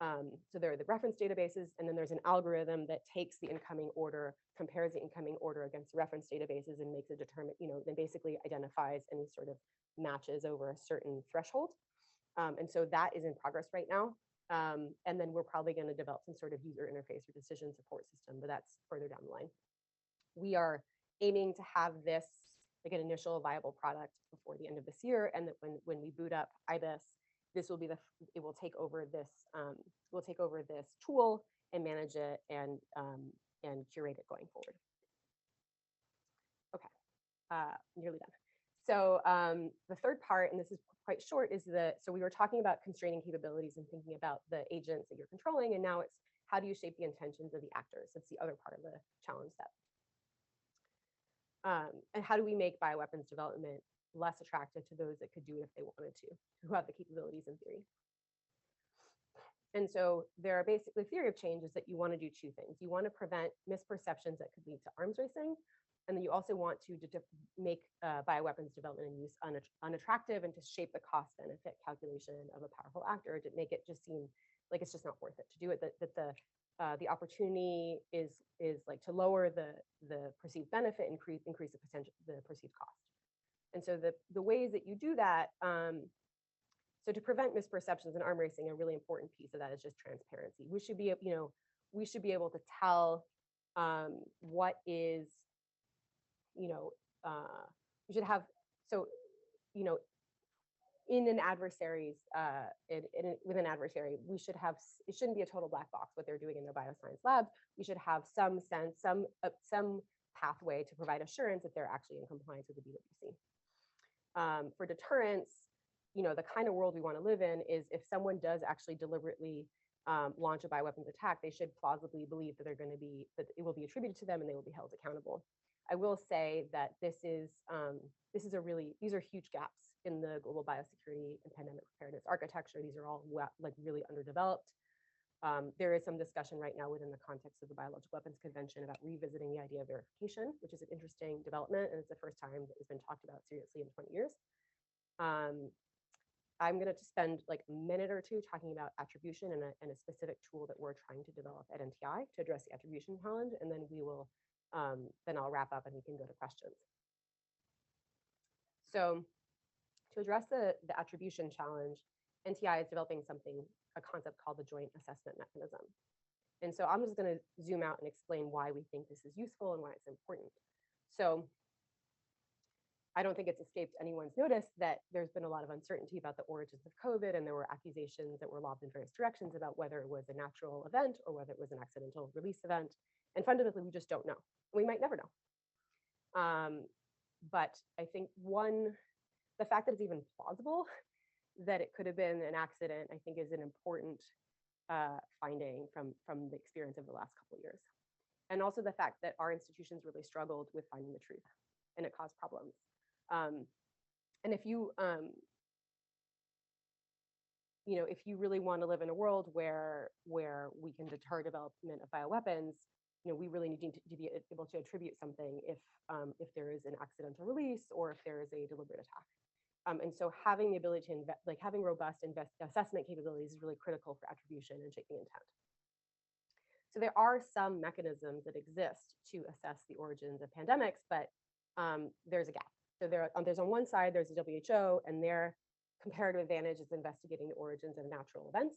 So there are the reference databases, and then there's an algorithm that takes the incoming order, compares the incoming order against the reference databases, and makes a then basically identifies any sort of matches over a certain threshold. And so that is in progress right now. And then we're probably going to develop some sort of user interface or decision support system, but that's further down the line. We are aiming to have this like an initial viable product before the end of this year, and that when we boot up IBIS, this will be it will take over this tool and manage it and curate it going forward. Okay, nearly done. So the third part, and this is quite short, is so we were talking about constraining capabilities and thinking about the agents that you're controlling, and now it's how do you shape the intentions of the actors? That's the other part of the challenge set. And how do we make bioweapons development less attractive to those that could do it if they wanted to, who have the capabilities in theory? And so there are basically theory of change is that you want to do 2 things. You want to prevent misperceptions that could lead to arms racing, and then you also want to make bioweapons development and use unattractive, and to shape the cost-benefit calculation of a powerful actor to make it just seem like it's just not worth it to do it. The opportunity is like to lower the perceived benefit, increase the perceived cost. And so the ways that you do that, so to prevent misperceptions and arm racing, a really important piece of that is just transparency. We should be able to tell what is, we should have, so, in an adversary's, with an adversary, we should have, it shouldn't be a total black box what they're doing in their bioscience lab. We should have some sense, some pathway to provide assurance that they're actually in compliance with the BWC. For deterrence, the kind of world we want to live in is if someone does actually deliberately launch a bioweapons attack, they should plausibly believe that that it will be attributed to them and they will be held accountable. I will say that these are huge gaps in the global biosecurity and pandemic preparedness architecture. These are all like really underdeveloped. There is some discussion right now within the context of the Biological Weapons Convention about revisiting the idea of verification, which is an interesting development, and it's the first time that it's been talked about seriously in 20 years. I'm going to spend like a minute or two talking about attribution and a specific tool that we're trying to develop at NTI to address the attribution challenge, and then then I'll wrap up and we can go to questions. So to address the attribution challenge, NTI is developing a concept called the joint assessment mechanism. And so I'm just going to zoom out and explain why we think this is useful and why it's important. So I don't think it's escaped anyone's notice that there's been a lot of uncertainty about the origins of COVID, and there were accusations that were lobbed in various directions about whether it was a natural event or whether it was an accidental release event. And fundamentally, we just don't know. We might never know. But I think the fact that it's even plausible that it could have been an accident, I think is an important finding from the experience of the last couple of years. And also the fact that our institutions really struggled with finding the truth, and it caused problems. And if you, if you really want to live in a world where we can deter development of bioweapons, we really need to be able to attribute something if there is an accidental release or if there is a deliberate attack. And so having the ability to having robust assessment capabilities is really critical for attribution and shaping intent. So there are some mechanisms that exist to assess the origins of pandemics, but there's a gap. So there's on one side, there's the WHO, and their comparative advantage is investigating the origins of natural events.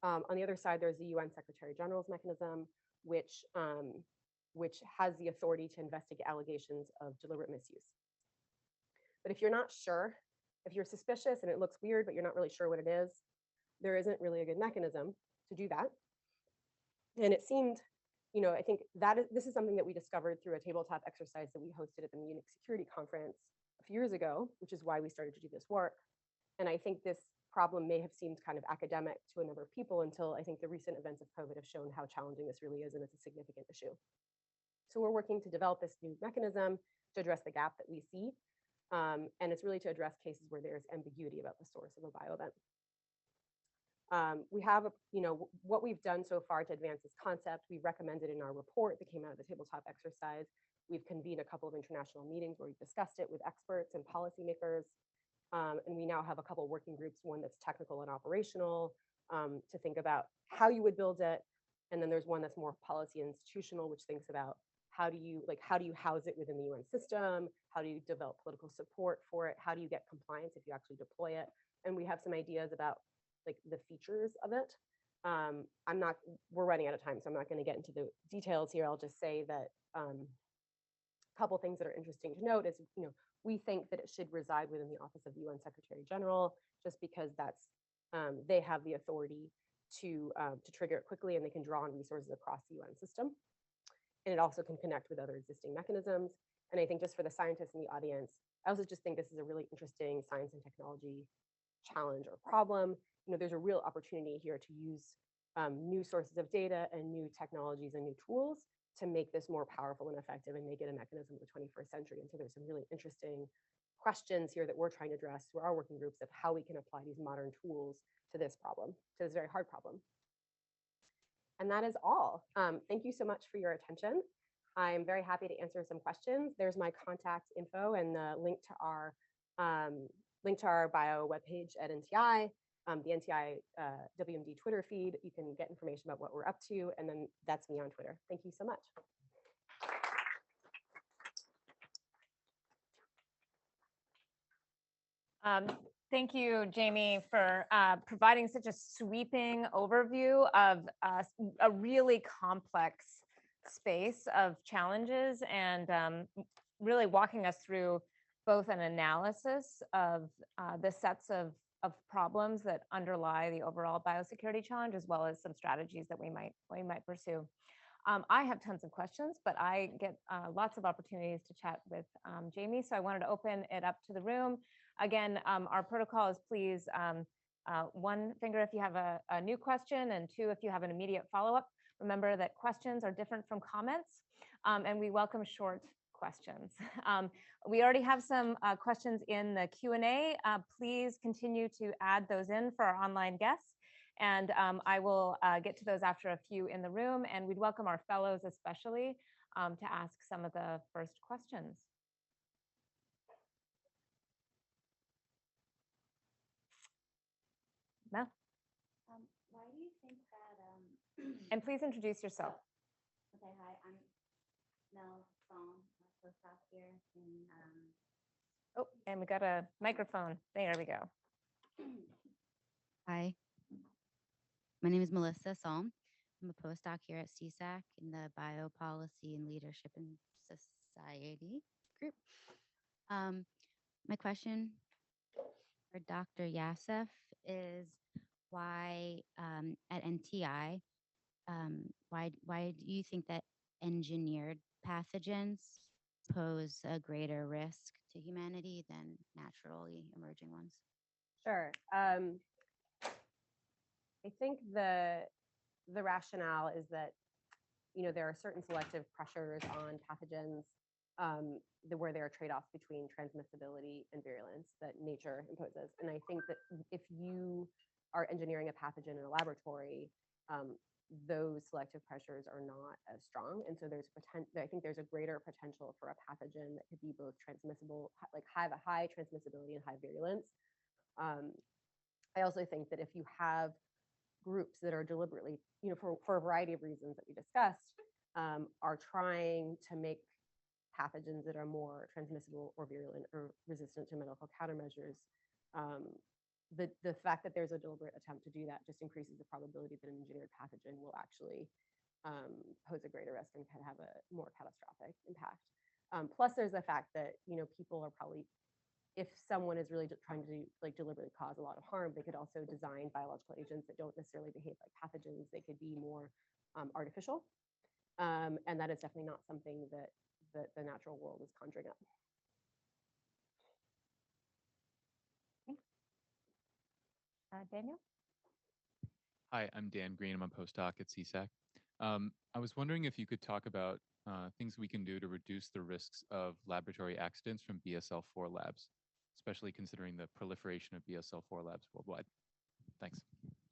On the other side, there's the UN Secretary General's mechanism, which has the authority to investigate allegations of deliberate misuse. But if you're not sure, if you're suspicious and it looks weird, but you're not really sure what it is, there isn't really a good mechanism to do that. And it seemed, I think this is something that we discovered through a tabletop exercise that we hosted at the Munich Security Conference a few years ago, which is why we started to do this work. And I think this problem may have seemed kind of academic to a number of people until I think the recent events of COVID have shown how challenging this really is, and it's a significant issue. So we're working to develop this new mechanism to address the gap that we see. And it's really to address cases where there's ambiguity about the source of a bioevent. We have, what we've done so far to advance this concept, we recommended in our report that came out of the tabletop exercise. We've convened a couple of international meetings where we've discussed it with experts and policymakers. And we now have a couple of working groups, one that's technical and operational, to think about how you would build it. And then there's one that's more policy and institutional, which thinks about how do you house it within the UN system? How do you develop political support for it? How do you get compliance if you actually deploy it? And we have some ideas about the features of it. We're running out of time, so I'm not going to get into the details here. I'll just say that a couple things that are interesting to note is, we think that it should reside within the Office of the UN Secretary General, just because they have the authority to trigger it quickly, and they can draw on resources across the UN system. And it also can connect with other existing mechanisms. And I think just for the scientists in the audience, I also just think this is a really interesting science and technology challenge or problem. There's a real opportunity here to use new sources of data and new technologies and new tools to make this more powerful and effective and make it a mechanism of the 21st century. And so there's some really interesting questions here that we're trying to address through our working groups of how we can apply these modern tools to this problem, to this very hard problem. And that is all. Thank you so much for your attention. I'm very happy to answer some questions. There's my contact info and the link to our bio webpage at NTI, the NTI WMD Twitter feed. You can get information about what we're up to, and then that's me on Twitter. Thank you so much. Thank you, Jamie, for providing such a sweeping overview of a really complex space of challenges, and really walking us through both an analysis of the sets of problems that underlie the overall biosecurity challenge, as well as some strategies that we might pursue. I have tons of questions, but I get lots of opportunities to chat with Jamie, so I wanted to open it up to the room. Again, our protocol is please one finger if you have a new question, and two if you have an immediate follow-up. Remember that questions are different from comments, and we welcome short questions. We already have some questions in the Q&A. Please continue to add those in for our online guests. And I will get to those after a few in the room. And we'd welcome our fellows especially to ask some of the first questions. Mel? Why do you think that? And please introduce yourself. Okay, hi, I'm Mel Song, a postdoc here in. Oh, and we got a microphone. There we go. Hi, my name is Melissa Salm. I'm a postdoc here at CSAC in the Biopolicy and Leadership and Society group. My question for Dr. Yasef is why at NTI, why do you think that engineered pathogens pose a greater risk to humanity than naturally emerging ones? Sure. I think the rationale is that, you know, there are certain selective pressures on pathogens where there are trade-offs between transmissibility and virulence that nature imposes. And I think that if you are engineering a pathogen in a laboratory, those selective pressures are not as strong. And so I think there's a greater potential for a pathogen that could be both transmissible, like have a high transmissibility and high virulence. I also think that if you have groups that are deliberately, you know, for a variety of reasons that we discussed, are trying to make pathogens that are more transmissible or virulent or resistant to medical countermeasures, the fact that there's a deliberate attempt to do that just increases the probability that an engineered pathogen will actually pose a greater risk and can have a more catastrophic impact. Plus, there's the fact that, you know, people are probably, if someone is really trying to like deliberately cause a lot of harm, they could also design biological agents that don't necessarily behave like pathogens. They could be more artificial, and that is definitely not something that the natural world is conjuring up. Daniel? Hi, I'm Dan Green. I'm a postdoc at CSAC. I was wondering if you could talk about things we can do to reduce the risks of laboratory accidents from BSL-4 labs, especially considering the proliferation of BSL-4 labs worldwide. Thanks.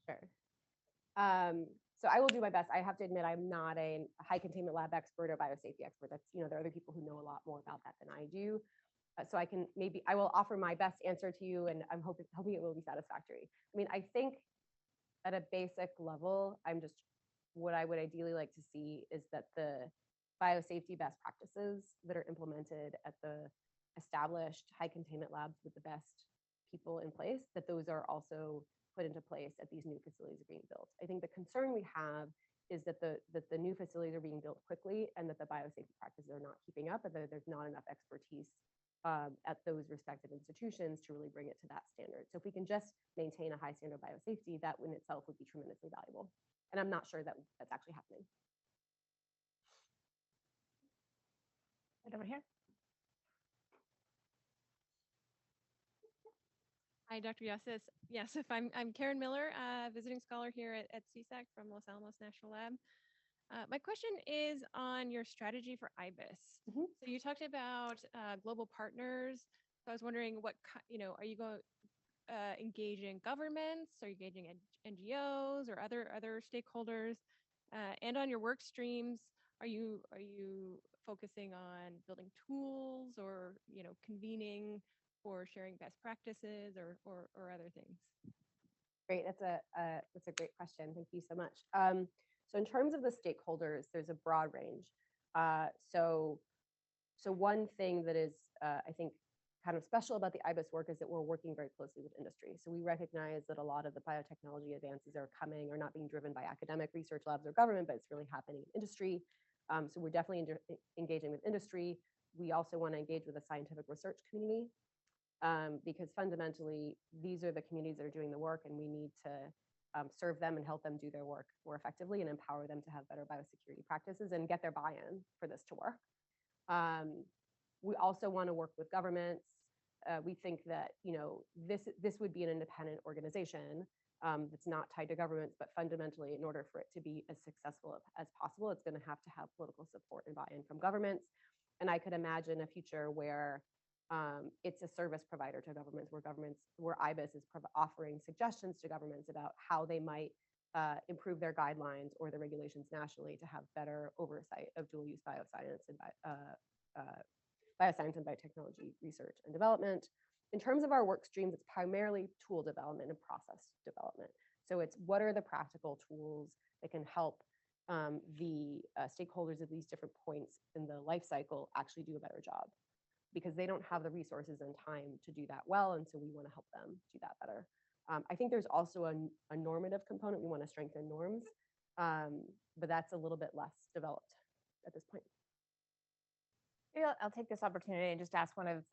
Sure. So I will do my best. I have to admit, I'm not a high containment lab expert or biosafety expert. That's, you know, there are other people who know a lot more about that than I do. So I will offer my best answer to you, and I'm hoping it will be satisfactory. I mean, I think at a basic level, what I would ideally like to see is that the biosafety best practices that are implemented at the established high containment labs with the best people in place, that those are also put into place at these new facilities are being built. I think the concern we have is that the new facilities are being built quickly and that the biosafety practices are not keeping up, and that there's not enough expertise at those respective institutions to really bring it to that standard. So if we can just maintain a high standard of biosafety, that in itself would be tremendously valuable. And I'm not sure that that's actually happening. Right over here. Hi, Dr. Yasef. Yasef, I'm Karen Miller, visiting scholar here at CSAC from Los Alamos National Lab. My question is on your strategy for IBIS. Mm-hmm. So you talked about global partners. So I was wondering what, are you going engaging governments? Are you engaging NGOs or other stakeholders? And on your work streams, are you focusing on building tools or convening for sharing best practices or other things? Great, that's a great question. Thank you so much. So in terms of the stakeholders, there's a broad range. So one thing that is, I think, kind of special about the IBIS work is that we're working very closely with industry. So we recognize that a lot of the biotechnology advances are not being driven by academic research labs or government, but it's really happening in industry. So we're definitely engaging with industry. We also want to engage with the scientific research community, because fundamentally, these are the communities that are doing the work, and we need to serve them and help them do their work more effectively and empower them to have better biosecurity practices and get their buy-in for this to work. We also want to work with governments. We think that this would be an independent organization that's not tied to governments, but fundamentally, in order for it to be as successful as possible, it's going to have political support and buy-in from governments. And I could imagine a future where it's a service provider to governments, where IBIS is offering suggestions to governments about how they might improve their guidelines or the regulations nationally to have better oversight of dual-use bioscience and bioscience and biotechnology research and development. In terms of our work streams, it's primarily tool development and process development. So it's what are the practical tools that can help the stakeholders at these different points in the life cycle actually do a better job, because they don't have the resources and time to do that well. And so we want to help them do that better. I think there's also a normative component. We want to strengthen norms, but that's a little bit less developed at this point. Maybe I'll take this opportunity and just ask one of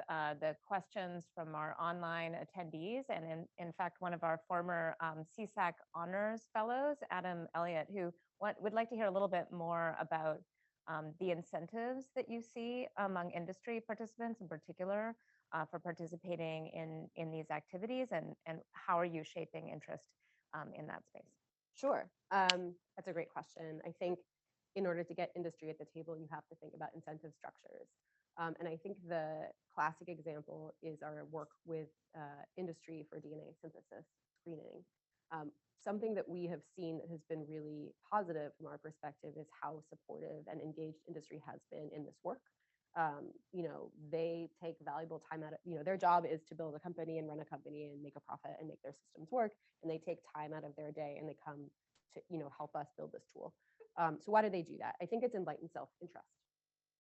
the questions from our online attendees. And in fact, one of our former CSAC honors fellows, Adam Elliott, who would like to hear a little bit more about the incentives that you see among industry participants in particular for participating in these activities, and how are you shaping interest in that space? Sure, that's a great question. I think in order to get industry at the table, you have to think about incentive structures. And I think the classic example is our work with industry for DNA synthesis screening. Something that we have seen that has been really positive from our perspective is how supportive and engaged industry has been in this work. They take valuable time out of, their job is to build a company and run a company and make a profit and make their systems work. And they take time out of their day and they come to, help us build this tool. So why do they do that? I think it's enlightened self-interest.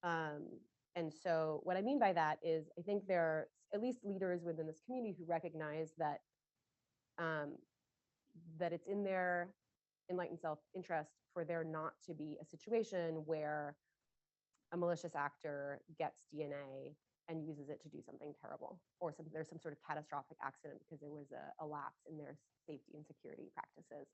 And so what I mean by that is I think there are at least leaders within this community who recognize that that it's in their enlightened self-interest for there not to be a situation where a malicious actor gets DNA and uses it to do something terrible, or there's some sort of catastrophic accident because there was a lapse in their safety and security practices.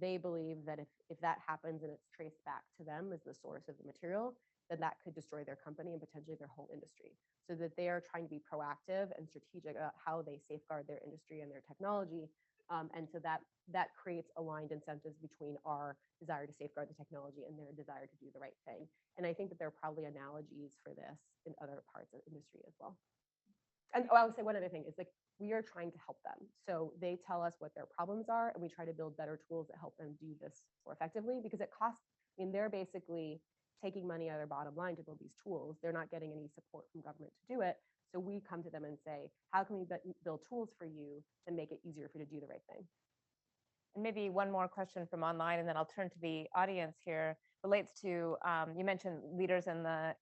They believe that if that happens and it's traced back to them as the source of the material, then that could destroy their company and potentially their whole industry. So that they are trying to be proactive and strategic about how they safeguard their industry and their technology. And so that creates aligned incentives between our desire to safeguard the technology and their desire to do the right thing. And I think that there are probably analogies for this in other parts of industry as well. And I would say one other thing is, like, we are trying to help them. So they tell us what their problems are, and we try to build better tools that help them do this more effectively, because it costs, they're basically taking money out of their bottom line to build these tools. They're not getting any support from government to do it. So we come to them and say, how can we build tools for you and make it easier for you to do the right thing? And maybe one more question from online, and then I'll turn to the audience here, relates to, you mentioned leaders in the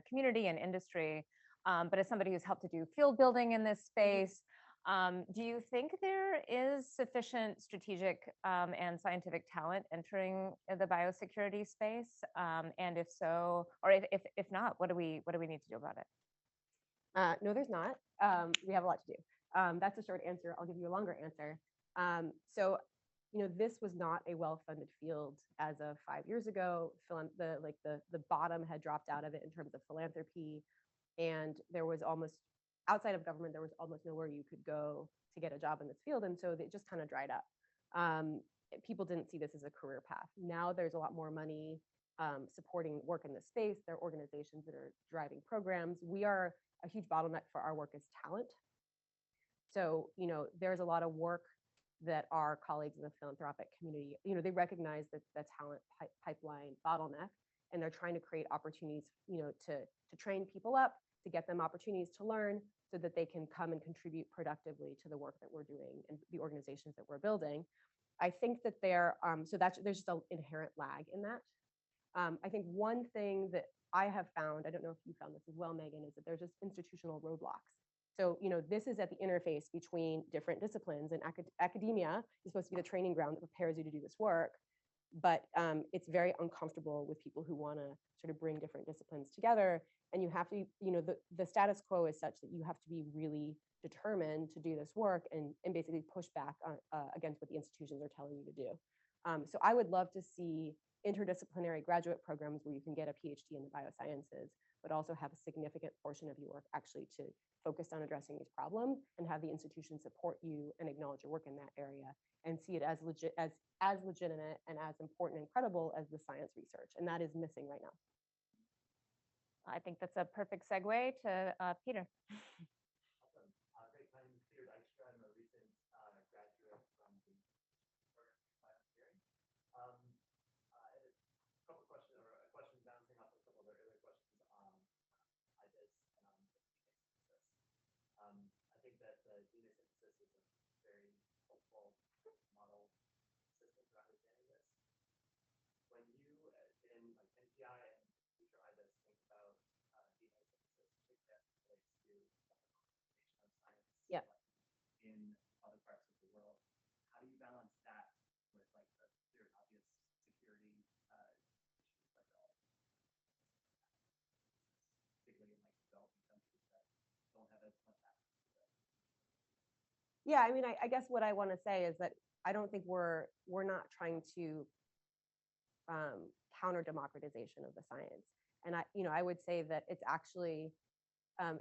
community and industry, but as somebody who's helped to do field building in this space, do you think there is sufficient strategic and scientific talent entering the biosecurity space? And if so, or if not, what do we need to do about it? No, there's not. We have a lot to do. That's a short answer. I'll give you a longer answer. So, this was not a well-funded field as of 5 years ago. The bottom had dropped out of it in terms of philanthropy, and there was almost, outside of government, there was almost nowhere you could go to get a job in this field, and so it just kind of dried up. People didn't see this as a career path. Now there's a lot more money supporting work in this space. There are organizations that are driving programs. We are a huge bottleneck for our work is talent. So, there's a lot of work that our colleagues in the philanthropic community, they recognize that the talent pipeline bottleneck, and they're trying to create opportunities, to train people up, to get them opportunities to learn so that they can come and contribute productively to the work that we're doing and the organizations that we're building. I think that there's just an inherent lag in that. I think one thing that I have found, I don't know if you found this as well, Megan, is that there's just institutional roadblocks. So, this is at the interface between different disciplines, and academia is supposed to be the training ground that prepares you to do this work. But it's very uncomfortable with people who want to sort of bring different disciplines together. And you have to, the status quo is such that you have to be really determined to do this work and basically push back against what the institutions are telling you to do. So I would love to see interdisciplinary graduate programs where you can get a PhD in the biosciences, but also have a significant portion of your work actually to focus on addressing these problems, and have the institutions support you and acknowledge your work in that area, and see it as legitimate and as important and credible as the science research. And that is missing right now. I think that's a perfect segue to Peter. Awesome. Great. My name is Peter Dykstra. I'm a recent graduate from the program in Biosecurity. I had a couple of questions, or a question bouncing off a couple of the earlier questions on IBIS and on the DNA synthesis. I think that the DNA synthesis is a very helpful model system for understanding this. When you in like NPI and future IBIS think about DNA synthesis, particularly as it relates to democratization of science, Yeah. like, in other parts of the world, how do you balance that with like the clear and obvious security issues like that, particularly in like developing countries that don't have as much access to that? Yeah, I mean, I guess what I want to say is that I don't think we're not trying to counter democratization of the science. And I would say that it's actually,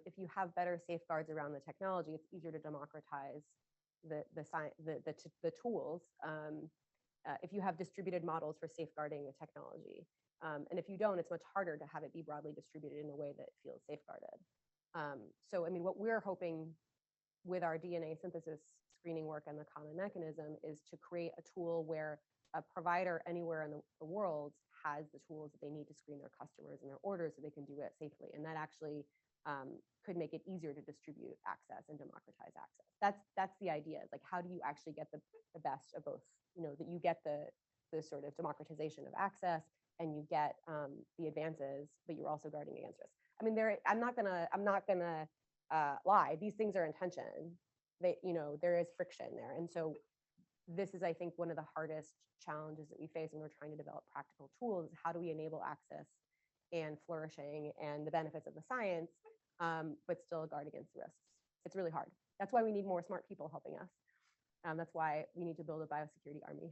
if you have better safeguards around the technology, it's easier to democratize the science, the tools. If you have distributed models for safeguarding the technology, and if you don't, it's much harder to have it be broadly distributed in a way that feels safeguarded. So, I mean, what we're hoping with our DNA synthesis screening work and the common mechanism is to create a tool where a provider anywhere in the world has the tools that they need to screen their customers and their orders so they can do it safely. And that actually could make it easier to distribute access and democratize access. That's the idea. Like, how do you actually get the best of both? You know, that you get the sort of democratization of access and you get the advances, but you're also guarding against risk. I mean, I'm not gonna lie. These things are in tension. There is friction there, and so this is, I think, one of the hardest challenges that we face when we're trying to develop practical tools. Is how do we enable access and flourishing and the benefits of the science, but still guard against the risks? It's really hard. That's why we need more smart people helping us. That's why we need to build a biosecurity army.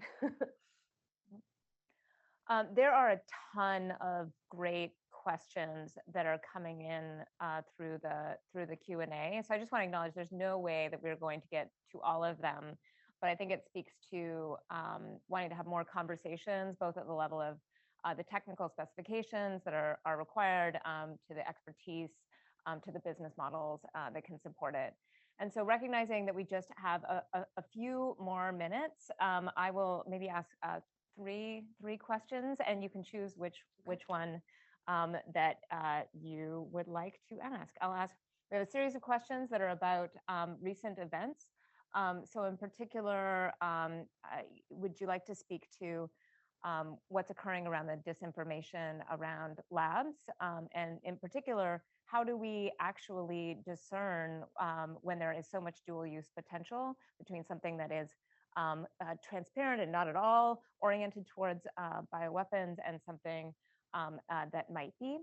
There are a ton of great questions that are coming in through the Q&A. So I just want to acknowledge there's no way that we're going to get to all of them, but I think it speaks to wanting to have more conversations, both at the level of the technical specifications that are required, to the expertise, to the business models that can support it. And so recognizing that we just have a few more minutes, I will maybe ask three questions, and you can choose which one that you would like to ask. We have a series of questions that are about recent events. So in particular, would you like to speak to what's occurring around the disinformation around labs? And in particular, how do we actually discern when there is so much dual use potential between something that is transparent and not at all oriented towards bioweapons and something that might be?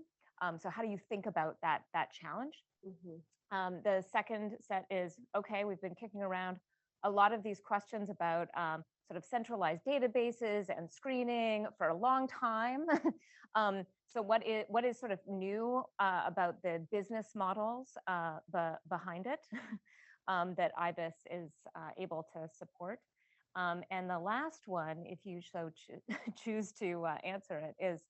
So how do you think about that challenge? Mm-hmm. The second set is, okay, we've been kicking around a lot of these questions about sort of centralized databases and screening for a long time. So what is sort of new about the business models behind it that IBIS is able to support? And the last one, if you so choose to answer it, is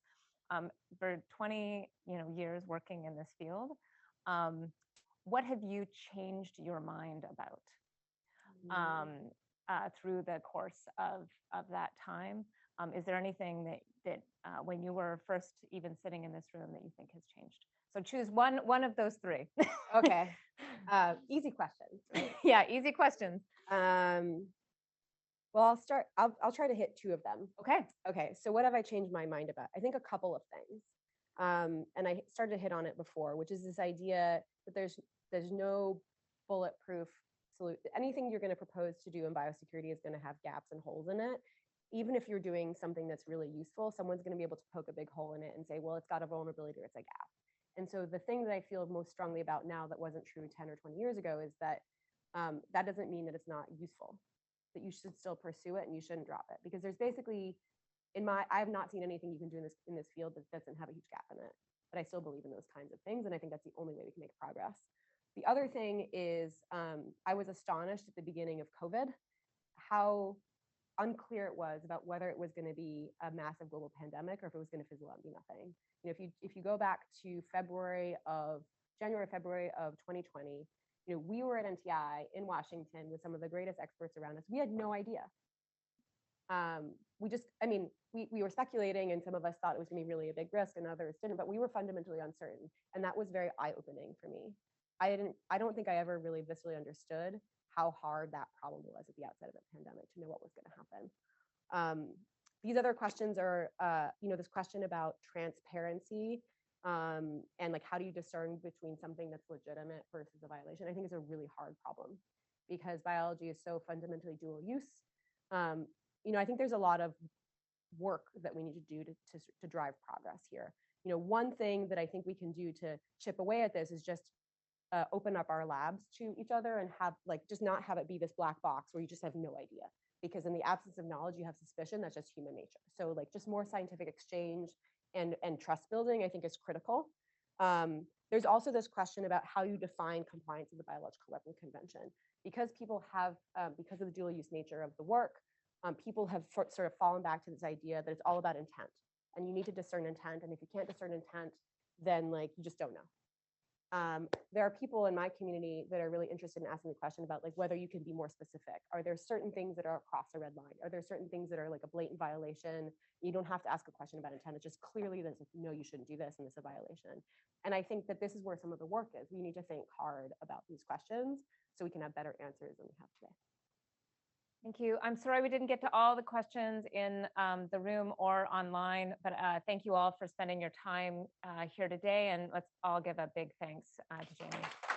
for 20 years working in this field, what have you changed your mind about through the course of that time? Is there anything that when you were first even sitting in this room that you think has changed? So choose one of those three. Okay, easy questions. Right? Yeah, easy questions. Well, I'll try to hit two of them. Okay. So what have I changed my mind about? I think a couple of things. And I started to hit on it before, which is this idea that there's no bulletproof solution. Anything you're going to propose to do in biosecurity is going to have gaps and holes in it. Even if you're doing something that's really useful, someone's going to be able to poke a big hole in it and say, well, it's got a vulnerability or it's a gap. And so the thing that I feel most strongly about now that wasn't true 10 or 20 years ago is that that doesn't mean that it's not useful, that you should still pursue it and you shouldn't drop it. Because there's basically, I have not seen anything you can do in this field that doesn't have a huge gap in it. But I still believe in those kinds of things. And I think that's the only way we can make progress. The other thing is I was astonished at the beginning of COVID how unclear it was about whether it was going to be a massive global pandemic or if it was going to fizzle out and be nothing. You know, if you go back to January, February of 2020, you know, we were at NTI in Washington with some of the greatest experts around us. We had no idea. We were speculating, and some of us thought it was going to be really a big risk, and others didn't. But we were fundamentally uncertain, and that was very eye-opening for me. I don't think I ever really viscerally understood how hard that problem was at the outset of a pandemic to know what was going to happen. These other questions are, this question about transparency and like how do you discern between something that's legitimate versus a violation? I think is a really hard problem because biology is so fundamentally dual use. I think there's a lot of work that we need to do to drive progress here. You know, one thing that I think we can do to chip away at this is just open up our labs to each other and have just not have it be this black box where you just have no idea. Because in the absence of knowledge, you have suspicion. That's just human nature. So just more scientific exchange and trust building, I think, is critical. There's also this question about how you define compliance with the Biological Weapons Convention. Because people have, because of the dual use nature of the work, people have sort of fallen back to this idea that it's all about intent. And you need to discern intent. And if you can't discern intent, then you just don't know. There are people in my community that are really interested in asking the question about whether you can be more specific. Are there certain things that are across a red line? Are there certain things that are a blatant violation? You don't have to ask a question about intent. It's just clearly that no, you shouldn't do this and it's a violation. And I think that this is where some of the work is. We need to think hard about these questions so we can have better answers than we have today. Thank you. I'm sorry we didn't get to all the questions in the room or online, but thank you all for spending your time here today. And let's all give a big thanks to Jamie.